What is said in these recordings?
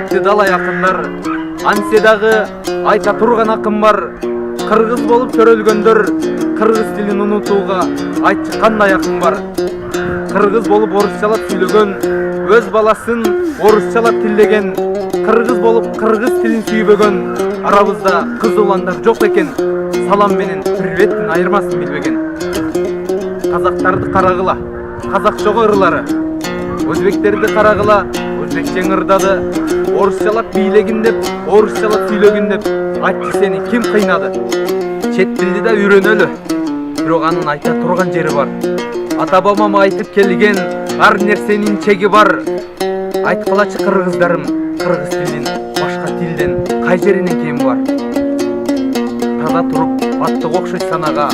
айтты дала якындар. Ансе дагы айта турган акым бар. Кыргыз болуп төрөлгөндөр кыргыз тилин унутууга айтчы кандай акым бар. Кыргыз болуп орусчалап сүйлөгөн, өз баласын орусчалап тиллеген, кыргыз болуп кыргыз тилин сүйбөгөн арабызда кыз уландар жок экен. Салам менен приветтин айырмасын билбеген. Казактарды карагыла, казакчага ырлары. Өзбектерди карагыла, өзбекчең ырдады. Орусчалап бийлегин деп, орусчалап сүйлөгүн деп айтты сени ким кыйнады? Чет тилди да үйрөнөлү. Бирок анын айта турган жери бар. Ата-бабам айтып келген ар нерсенин чеги бар. Айткылачы кыргыздарым, кыргыз тилин башка тилден кай жеринен кем бар? Тада туруп баттык окшойт санага,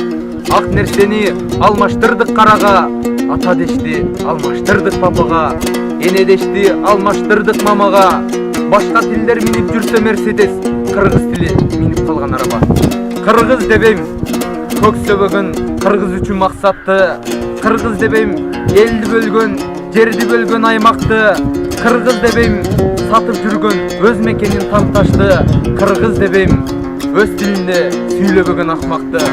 ак нерсени алмаштырдык карага. Ата дешти алмаштырдык папага, эне дешти алмаштырдык мамага. Башка тилдер минип жүрсө Мерседес, кыргыз тили минип калган араба. Кыргыз дебейм, көк сөбөгөн кыргыз үчүн максатты. Кыргыз дебейм, элди бөлгөн, жерди бөлгөн аймакты. Кыргыз дебейм, сатып жүргөн өз мекенин тамташты. Кыргыз дебейм, өз тилинде сүйлөбөгөн акмакты.